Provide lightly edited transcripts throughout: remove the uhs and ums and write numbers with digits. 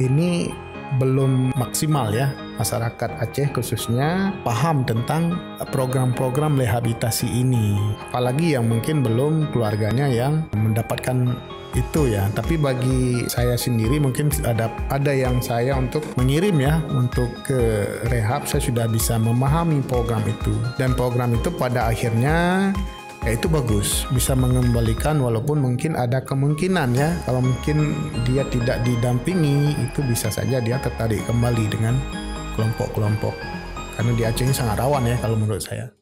ini belum maksimal ya, masyarakat Aceh khususnya paham tentang program-program rehabilitasi ini. Apalagi yang mungkin belum keluarganya yang mendapatkan itu ya. Tapi bagi saya sendiri mungkin ada yang saya untuk mengirim ya, untuk ke rehab. Saya sudah bisa memahami program itu, dan program itu pada akhirnya ya itu bagus, bisa mengembalikan, walaupun mungkin ada kemungkinan ya, kalau mungkin dia tidak didampingi itu bisa saja dia tertarik kembali dengan kelompok-kelompok, karena di Aceh ini sangat rawan ya kalau menurut saya.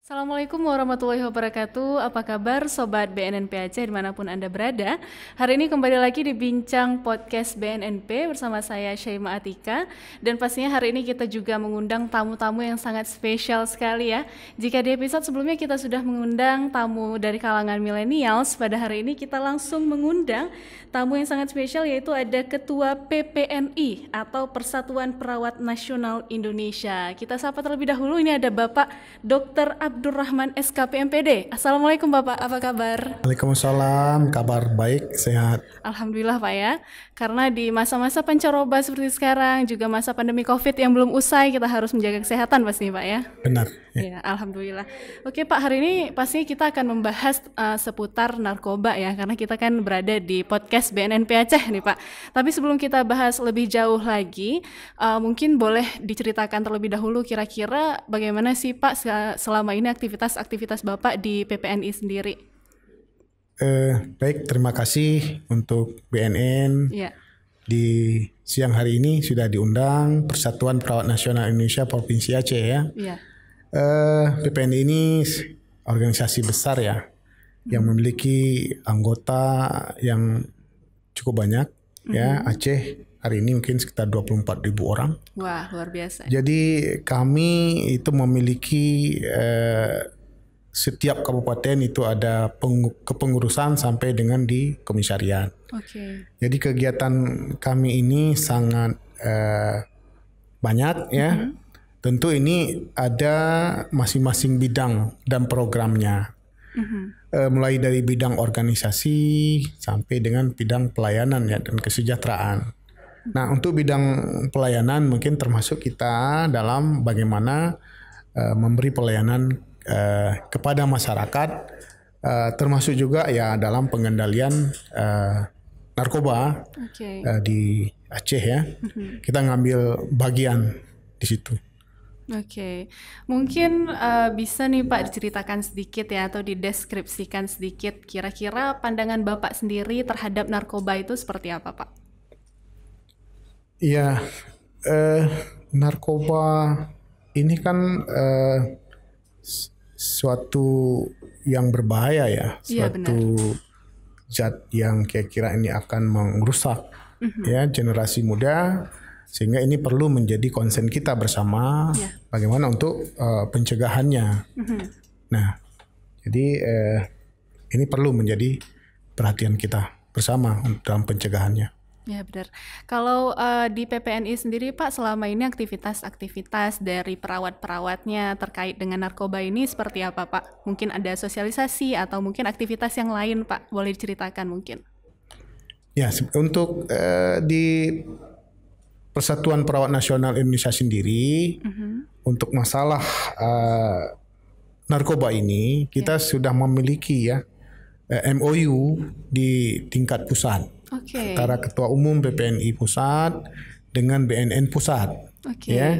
Assalamualaikum warahmatullahi wabarakatuh. Apa kabar Sobat BNNP Aceh dimanapun Anda berada? Hari ini kembali lagi di Bincang Podcast BNNP bersama saya Syaima Atika. Dan pastinya hari ini kita juga mengundang tamu-tamu yang sangat spesial sekali ya. Jika di episode sebelumnya kita sudah mengundang tamu dari kalangan millennials, pada hari ini kita langsung mengundang tamu yang sangat spesial, yaitu ada Ketua PPNI atau Persatuan Perawat Nasional Indonesia. Kita sapa terlebih dahulu, ini ada Bapak Dr. Abdurrahman SKPMPD. Assalamualaikum Bapak, apa kabar? Waalaikumsalam, kabar baik, sehat. Alhamdulillah Pak ya. Karena di masa-masa pancaroba seperti sekarang, juga masa pandemi COVID yang belum usai, kita harus menjaga kesehatan pasti Pak ya. Benar. Ya, alhamdulillah. Oke Pak, hari ini pasti kita akan membahas seputar narkoba ya, karena kita kan berada di podcast BNNP Aceh nih Pak. Tapi sebelum kita bahas lebih jauh lagi, mungkin boleh diceritakan terlebih dahulu kira-kira bagaimana sih Pak selama ini aktivitas-aktivitas Bapak di PPNI sendiri? Baik, terima kasih untuk BNN. Ya. Di siang hari ini sudah diundang Persatuan Perawat Nasional Indonesia Provinsi Aceh ya. Ya. PPNI ini organisasi besar ya, yang memiliki anggota yang cukup banyak ya. Aceh hari ini mungkin sekitar 24.000 orang. Wah, luar biasa. Jadi kami itu memiliki setiap kabupaten itu ada kepengurusan sampai dengan di komisariat. Oke. Jadi kegiatan kami ini sangat banyak ya. Tentu ini ada masing-masing bidang dan programnya. Mulai dari bidang organisasi sampai dengan bidang pelayanan ya dan kesejahteraan. Nah, untuk bidang pelayanan mungkin termasuk kita dalam bagaimana memberi pelayanan kepada masyarakat, termasuk juga ya dalam pengendalian narkoba di Aceh ya. Kita ngambil bagian di situ. Oke, mungkin bisa nih Pak diceritakan sedikit ya, atau dideskripsikan sedikit kira-kira pandangan Bapak sendiri terhadap narkoba itu seperti apa Pak? Iya, narkoba ini kan suatu yang berbahaya ya, suatu zat yang kira-kira ini akan merusak ya generasi muda, sehingga ini perlu menjadi konsen kita bersama bagaimana untuk pencegahannya. Nah, jadi ini perlu menjadi perhatian kita bersama dalam pencegahannya. Ya benar. Kalau di PPNI sendiri Pak, selama ini aktivitas-aktivitas dari perawat-perawatnya terkait dengan narkoba ini seperti apa Pak? Mungkin ada sosialisasi atau mungkin aktivitas yang lain Pak? Boleh diceritakan mungkin? Ya, untuk di Persatuan Perawat Nasional Indonesia sendiri, untuk masalah narkoba ini kita sudah memiliki ya MOU di tingkat pusat. Antara Ketua Umum PPNI Pusat dengan BNN Pusat. Ya.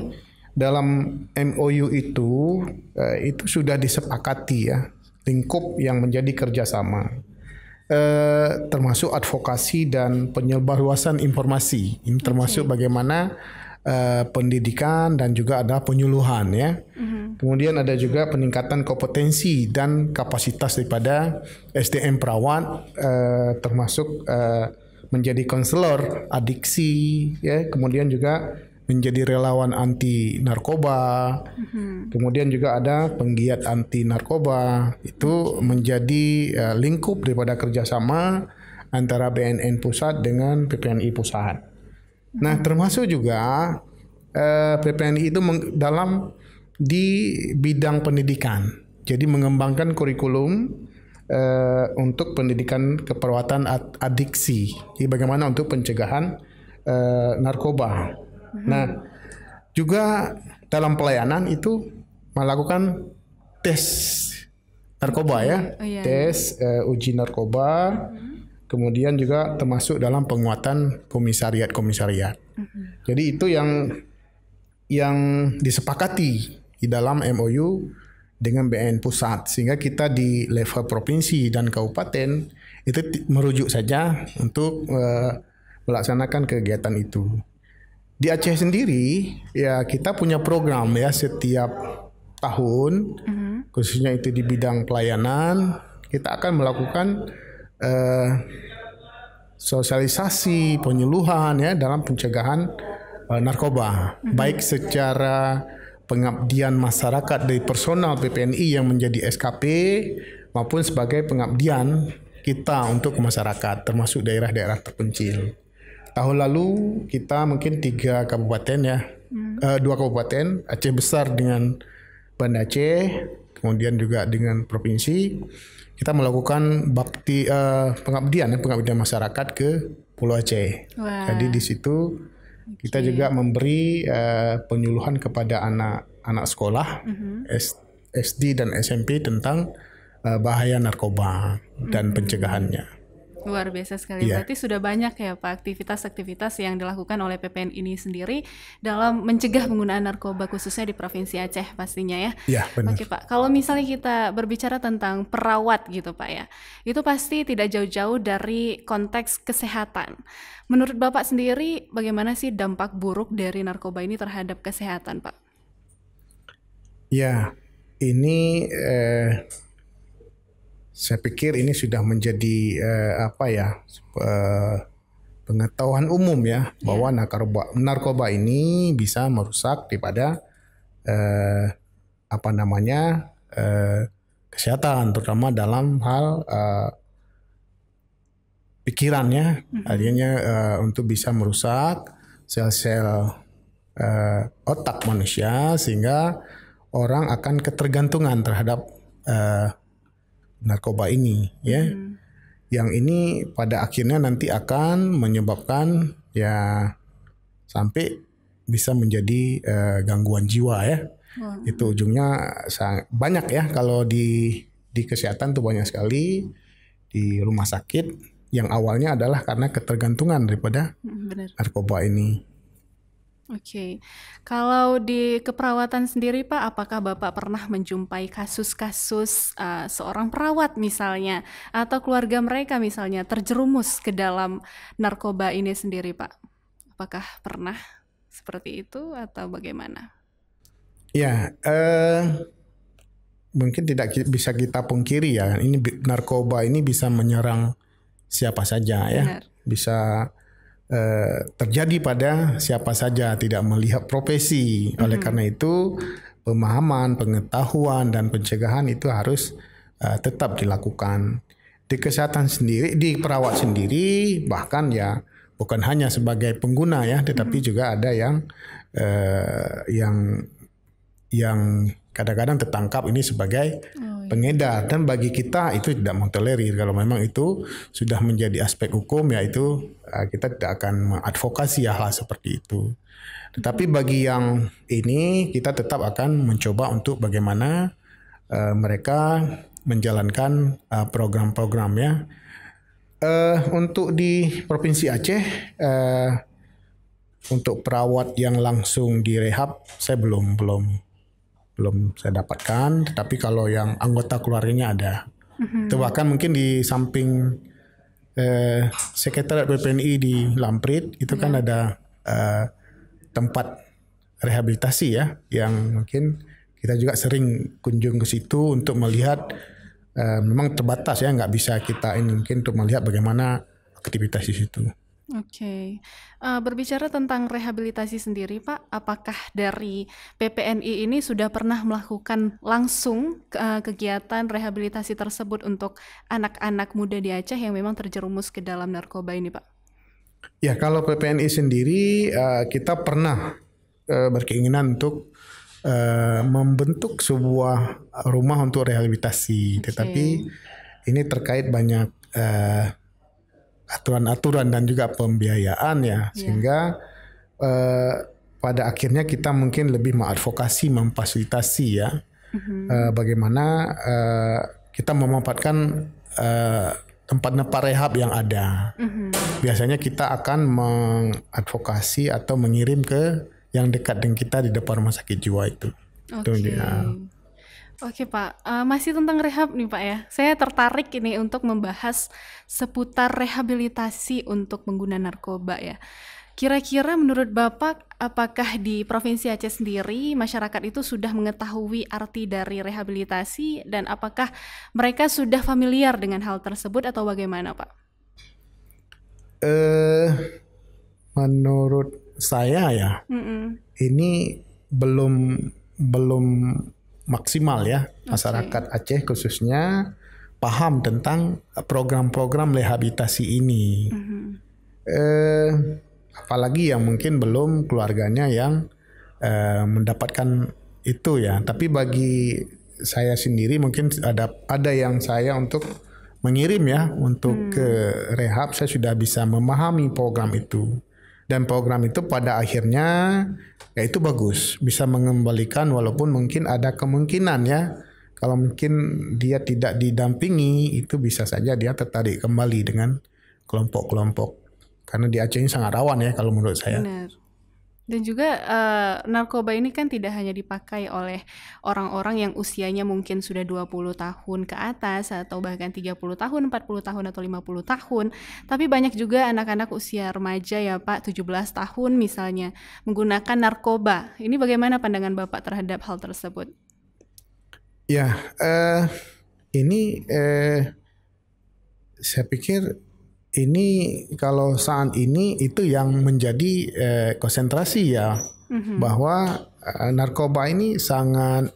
Dalam MOU itu sudah disepakati ya lingkup yang menjadi kerjasama, termasuk advokasi dan penyebarluasan informasi. Ini termasuk bagaimana pendidikan dan juga ada penyuluhan ya. Kemudian ada juga peningkatan kompetensi dan kapasitas daripada SDM perawat, termasuk menjadi konselor adiksi ya, kemudian juga menjadi relawan anti narkoba. Kemudian juga ada penggiat anti narkoba. Itu menjadi lingkup daripada kerjasama antara BNN Pusat dengan PPNI Pusat. Nah, termasuk juga PPNI itu dalam di bidang pendidikan. Jadi mengembangkan kurikulum untuk pendidikan keperawatan adiksi. Jadi bagaimana untuk pencegahan narkoba. Nah, juga dalam pelayanan itu melakukan tes narkoba tes uji narkoba. Kemudian juga termasuk dalam penguatan komisariat. Jadi itu yang disepakati di dalam MOU dengan BNN pusat, sehingga kita di level provinsi dan kabupaten itu merujuk saja untuk melaksanakan kegiatan itu. Di Aceh sendiri ya kita punya program ya setiap tahun, khususnya itu di bidang pelayanan, kita akan melakukan sosialisasi penyuluhan ya dalam pencegahan narkoba, baik secara pengabdian masyarakat dari personal PPNI yang menjadi SKP maupun sebagai pengabdian kita untuk masyarakat termasuk daerah-daerah terpencil. Tahun lalu kita mungkin 3 kabupaten ya, 2 kabupaten, Aceh Besar dengan Banda Aceh, kemudian juga dengan provinsi, kita melakukan pengabdian masyarakat ke Pulau Aceh. Wow. Jadi di situ kita juga memberi penyuluhan kepada anak sekolah SD dan SMP tentang bahaya narkoba dan pencegahannya. Luar biasa sekali. Berarti sudah banyak ya Pak aktivitas-aktivitas yang dilakukan oleh PPN ini sendiri dalam mencegah penggunaan narkoba khususnya di Provinsi Aceh pastinya ya. Iya, benar. Oke Pak, kalau misalnya kita berbicara tentang perawat gitu Pak ya, itu pasti tidak jauh-jauh dari konteks kesehatan. Menurut Bapak sendiri bagaimana sih dampak buruk dari narkoba ini terhadap kesehatan Pak? Ya, ini saya pikir ini sudah menjadi pengetahuan umum ya bahwa narkoba ini bisa merusak daripada kesehatan, terutama dalam hal pikirannya, artinya untuk bisa merusak sel-sel otak manusia sehingga orang akan ketergantungan terhadap narkoba ini ya. Yang ini pada akhirnya nanti akan menyebabkan ya sampai bisa menjadi gangguan jiwa ya. Itu ujungnya banyak ya, kalau di kesehatan tuh banyak sekali di rumah sakit yang awalnya adalah karena ketergantungan daripada narkoba ini. Oke, kalau di keperawatan sendiri Pak, apakah Bapak pernah menjumpai kasus-kasus seorang perawat misalnya atau keluarga mereka misalnya terjerumus ke dalam narkoba ini sendiri Pak? Apakah pernah seperti itu atau bagaimana? Ya, mungkin tidak bisa kita pungkiri ya, ini narkoba ini bisa menyerang siapa saja ya. Benar. Bisa terjadi pada siapa saja, tidak melihat profesi. Oleh karena itu pemahaman, pengetahuan dan pencegahan itu harus tetap dilakukan. Di kesehatan sendiri, di perawat sendiri bahkan ya bukan hanya sebagai pengguna ya, tetapi juga ada yang kadang-kadang tertangkap ini sebagai pengedar, dan bagi kita itu tidak mentolerir. Kalau memang itu sudah menjadi aspek hukum, yaitu kita tidak akan mengadvokasi hal seperti itu. Tetapi bagi yang ini kita tetap akan mencoba untuk bagaimana mereka menjalankan program-programnya. Untuk di Provinsi Aceh, untuk perawat yang langsung direhab saya belum saya dapatkan, tetapi kalau yang anggota keluarganya ada. Itu bahkan mungkin di samping Sekretariat PPNI di Lamprit itu kan ada tempat rehabilitasi ya, yang mungkin kita juga sering kunjung ke situ untuk melihat. Memang terbatas ya, nggak bisa kita ini mungkin untuk melihat bagaimana aktivitas di situ. Oke. Berbicara tentang rehabilitasi sendiri Pak, apakah dari PPNI ini sudah pernah melakukan langsung kegiatan rehabilitasi tersebut untuk anak-anak muda di Aceh yang memang terjerumus ke dalam narkoba ini Pak? Ya, kalau PPNI sendiri kita pernah berkeinginan untuk membentuk sebuah rumah untuk rehabilitasi, tetapi ini terkait banyak aturan-aturan dan juga pembiayaan ya, sehingga pada akhirnya kita mungkin lebih mengadvokasi, memfasilitasi ya, bagaimana kita memanfaatkan tempat-tempat rehab yang ada. Biasanya kita akan mengadvokasi atau mengirim ke yang dekat dengan kita di depan rumah sakit jiwa itu. Oke Pak, masih tentang rehab nih Pak ya. Saya tertarik ini untuk membahas seputar rehabilitasi untuk pengguna narkoba ya. Kira-kira menurut Bapak, apakah di Provinsi Aceh sendiri masyarakat itu sudah mengetahui arti dari rehabilitasi dan apakah mereka sudah familiar dengan hal tersebut atau bagaimana Pak? Menurut saya ya, ini belum maksimal ya, masyarakat Aceh khususnya paham tentang program-program rehabilitasi ini. Apalagi yang mungkin belum keluarganya yang mendapatkan itu ya. Tapi bagi saya sendiri mungkin ada yang saya untuk mengirim ya untuk ke rehab, saya sudah bisa memahami program itu. Dan program itu pada akhirnya ya itu bagus, bisa mengembalikan walaupun mungkin ada kemungkinan ya, kalau mungkin dia tidak didampingi itu bisa saja dia tertarik kembali dengan kelompok-kelompok, karena di Aceh ini sangat rawan ya kalau menurut saya. Benar. Dan juga narkoba ini kan tidak hanya dipakai oleh orang-orang yang usianya mungkin sudah 20 tahun ke atas atau bahkan 30 tahun, 40 tahun atau 50 tahun, tapi banyak juga anak-anak usia remaja ya Pak, 17 tahun misalnya menggunakan narkoba. Ini bagaimana pandangan Bapak terhadap hal tersebut? Ya, ini saya pikir ini kalau saat ini itu yang menjadi konsentrasi ya, bahwa narkoba ini sangat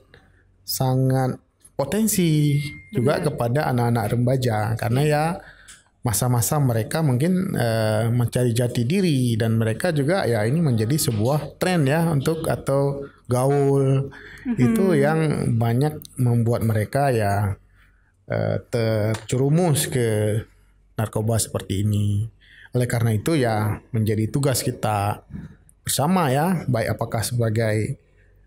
potensi juga kepada anak-anak remaja, karena ya masa-masa mereka mungkin mencari jati diri, dan mereka juga ya ini menjadi sebuah tren ya untuk atau gaul itu yang banyak membuat mereka ya terjerumus ke narkoba seperti ini. Oleh karena itu ya menjadi tugas kita bersama ya, baik apakah sebagai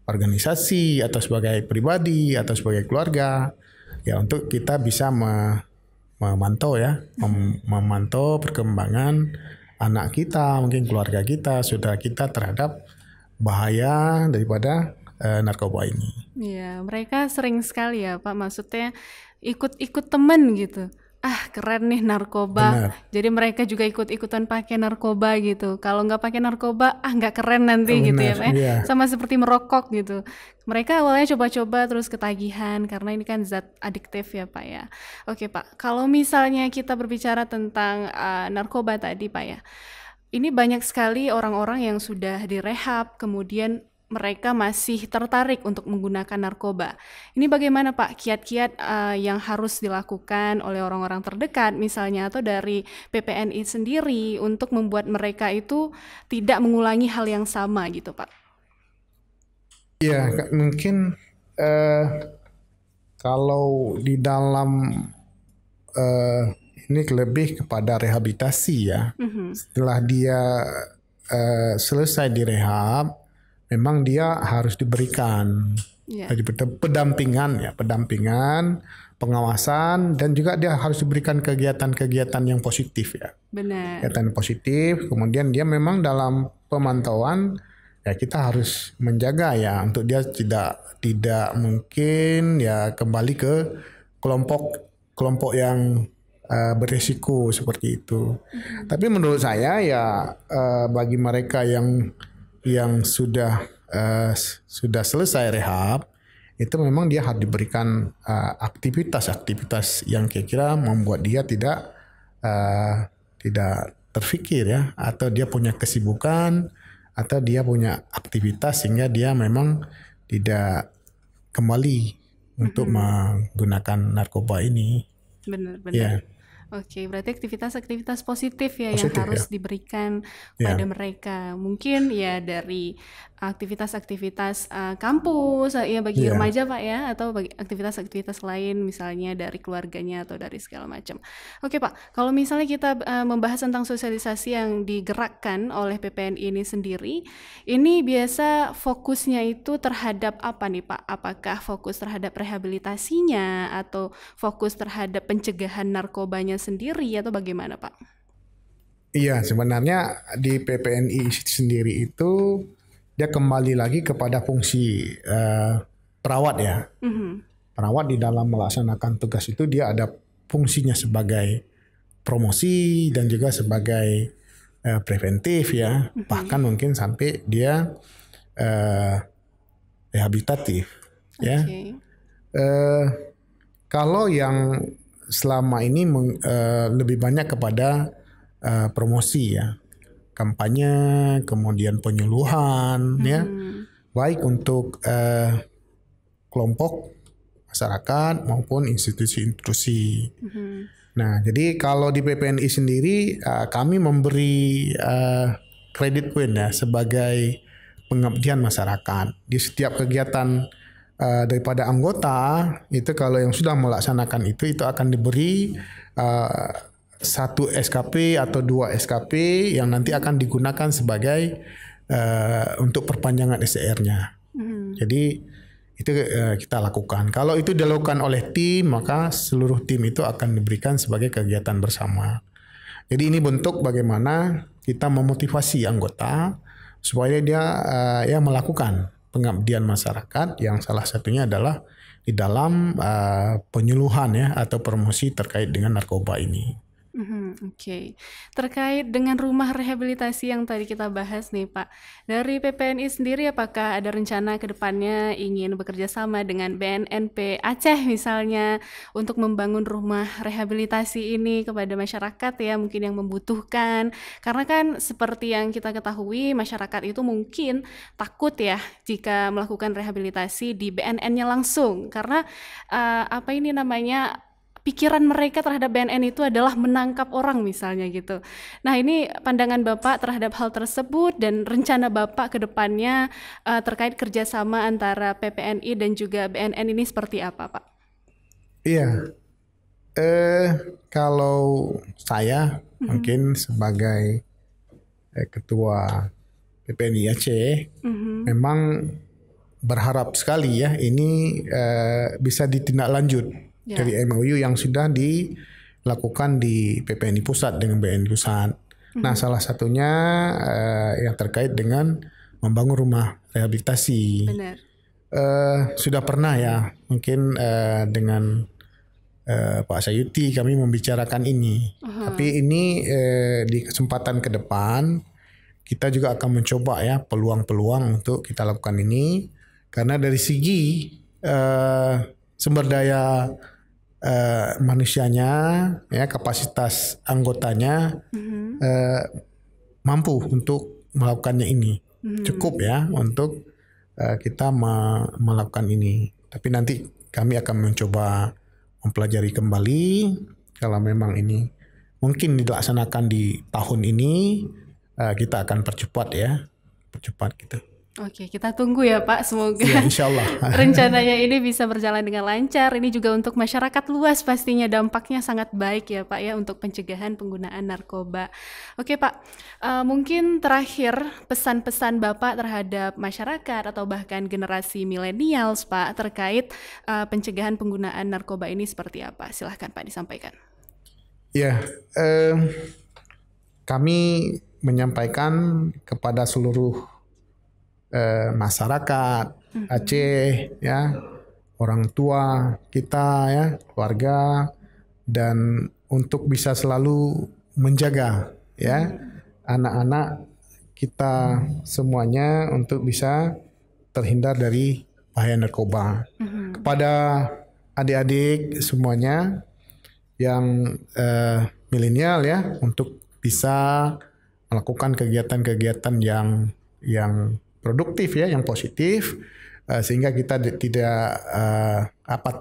organisasi atau sebagai pribadi atau sebagai keluarga ya, untuk kita bisa memantau ya, memantau perkembangan anak kita, mungkin keluarga kita, saudara kita terhadap bahaya daripada narkoba ini. Iya, mereka sering sekali ya Pak, maksudnya ikut temen gitu. Keren nih narkoba. Benar. Jadi mereka juga ikut-ikutan pakai narkoba gitu. Kalau nggak pakai narkoba, nggak keren nanti. Benar, gitu ya Pak. Iya. Sama seperti merokok gitu. Mereka awalnya coba-coba terus ketagihan karena ini kan zat adiktif ya Pak ya. Oke Pak, kalau misalnya kita berbicara tentang narkoba tadi Pak ya, ini banyak sekali orang-orang yang sudah direhab kemudian mereka masih tertarik untuk menggunakan narkoba. Ini bagaimana Pak kiat-kiat yang harus dilakukan oleh orang-orang terdekat misalnya atau dari PPNI sendiri untuk membuat mereka itu tidak mengulangi hal yang sama gitu Pak? Ya mungkin kalau di dalam ini lebih kepada rehabilitasi ya. Setelah dia selesai direhab, memang dia harus diberikan pendampingan, pengawasan, dan juga dia harus diberikan kegiatan-kegiatan yang positif ya. Benar. Kegiatan positif, kemudian dia memang dalam pemantauan ya kita harus menjaga ya untuk dia tidak mungkin ya kembali ke kelompok yang berisiko seperti itu. Tapi menurut saya ya bagi mereka yang sudah selesai rehab, itu memang dia harus diberikan aktivitas yang kira-kira membuat dia tidak terfikir ya, atau dia punya kesibukan atau dia punya aktivitas sehingga dia memang tidak kembali untuk menggunakan narkoba ini. Benar. Ya. Oke, berarti aktivitas-aktivitas positif ya yang harus diberikan pada mereka. Mungkin ya dari aktivitas-aktivitas kampus ya bagi remaja Pak ya, atau bagi aktivitas-aktivitas lain misalnya dari keluarganya atau dari segala macam. Oke Pak, kalau misalnya kita membahas tentang sosialisasi yang digerakkan oleh PPNI ini sendiri, ini biasa fokusnya itu terhadap apa nih Pak? Apakah fokus terhadap rehabilitasinya atau fokus terhadap pencegahan narkobanya sendiri atau bagaimana Pak? Iya, sebenarnya di PPNI sendiri itu dia kembali lagi kepada fungsi perawat ya. Perawat di dalam melaksanakan tugas itu dia ada fungsinya sebagai promosi dan juga sebagai preventif ya. Bahkan mungkin sampai dia rehabilitatif ya. Kalau yang selama ini lebih banyak kepada promosi ya, kampanye, kemudian penyuluhan ya, baik untuk kelompok masyarakat maupun institusi-institusi. Nah, jadi kalau di PPNI sendiri kami memberi credit point ya sebagai pengabdian masyarakat di setiap kegiatan. Daripada anggota itu kalau yang sudah melaksanakan itu akan diberi 1 SKP atau 2 SKP yang nanti akan digunakan sebagai untuk perpanjangan SDR-nya. Jadi itu kita lakukan. Kalau itu dilakukan oleh tim, maka seluruh tim itu akan diberikan sebagai kegiatan bersama. Jadi ini bentuk bagaimana kita memotivasi anggota supaya dia melakukan pengabdian masyarakat yang salah satunya adalah di dalam penyuluhan ya atau promosi terkait dengan narkoba ini. Oke. Terkait dengan rumah rehabilitasi yang tadi kita bahas nih Pak, dari PPNI sendiri apakah ada rencana ke depannya ingin bekerja sama dengan BNNP Aceh misalnya untuk membangun rumah rehabilitasi ini kepada masyarakat ya mungkin yang membutuhkan, karena kan seperti yang kita ketahui masyarakat itu mungkin takut ya jika melakukan rehabilitasi di BNN-nya langsung karena pikiran mereka terhadap BNN itu adalah menangkap orang misalnya gitu. Nah ini pandangan Bapak terhadap hal tersebut dan rencana Bapak ke depannya terkait kerjasama antara PPNI dan juga BNN ini seperti apa Pak? Iya, kalau saya mungkin sebagai ketua PPNI Aceh memang berharap sekali ya ini bisa ditindaklanjut dari MOU yang sudah dilakukan di PPNI Pusat dengan BNI Pusat. Nah, salah satunya yang terkait dengan membangun rumah rehabilitasi. Benar. Sudah pernah ya, mungkin dengan Pak Sayuti kami membicarakan ini. Tapi ini di kesempatan ke depan kita juga akan mencoba ya peluang-peluang untuk kita lakukan ini. Karena dari segi sumber daya manusianya, ya kapasitas anggotanya mampu untuk melakukannya ini, cukup ya untuk kita melakukan ini. Tapi nanti kami akan mencoba mempelajari kembali kalau memang ini mungkin dilaksanakan di tahun ini, kita akan percepat gitu. Oke, kita tunggu ya Pak, semoga ya, insyaallah rencananya ini bisa berjalan dengan lancar. Ini juga untuk masyarakat luas pastinya dampaknya sangat baik ya Pak ya untuk pencegahan penggunaan narkoba. Oke Pak, mungkin terakhir pesan-pesan Bapak terhadap masyarakat atau bahkan generasi milenials Pak terkait pencegahan penggunaan narkoba ini seperti apa? Silahkan Pak disampaikan. Ya, kami menyampaikan kepada seluruh masyarakat Aceh ya, orang tua kita ya, keluarga, dan untuk bisa selalu menjaga ya anak-anak kita semuanya untuk bisa terhindar dari bahaya narkoba. Kepada adik-adik semuanya yang milenial ya, untuk bisa melakukan kegiatan-kegiatan yang produktif ya, yang positif, sehingga kita tidak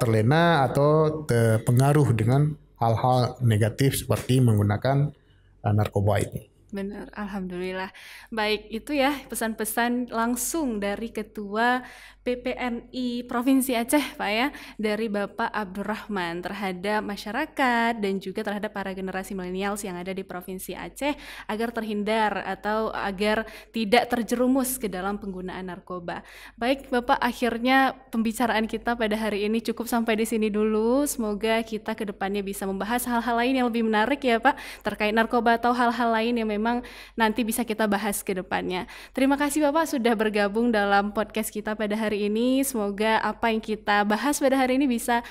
terlena atau terpengaruh dengan hal-hal negatif seperti menggunakan narkoba ini. Benar, alhamdulillah. Baik, itu ya pesan-pesan langsung dari Ketua PPNI Provinsi Aceh, Pak ya, dari Bapak Abdurrahman terhadap masyarakat dan juga terhadap para generasi milenials yang ada di Provinsi Aceh agar terhindar atau agar tidak terjerumus ke dalam penggunaan narkoba. Baik, Bapak, akhirnya pembicaraan kita pada hari ini cukup sampai di sini dulu. Semoga kita ke depannya bisa membahas hal-hal lain yang lebih menarik ya, Pak, terkait narkoba atau hal-hal lain yang memang nanti bisa kita bahas ke depannya. Terima kasih Bapak sudah bergabung dalam podcast kita pada hari ini. Semoga apa yang kita bahas pada hari ini bisa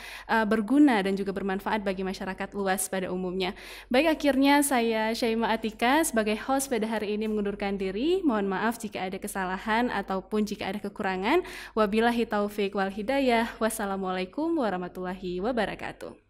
berguna dan juga bermanfaat bagi masyarakat luas pada umumnya. Baik, akhirnya saya Syaimah Atika sebagai host pada hari ini mengundurkan diri. Mohon maaf jika ada kesalahan ataupun jika ada kekurangan. Wabillahi taufik wal hidayah. Wassalamualaikum warahmatullahi wabarakatuh.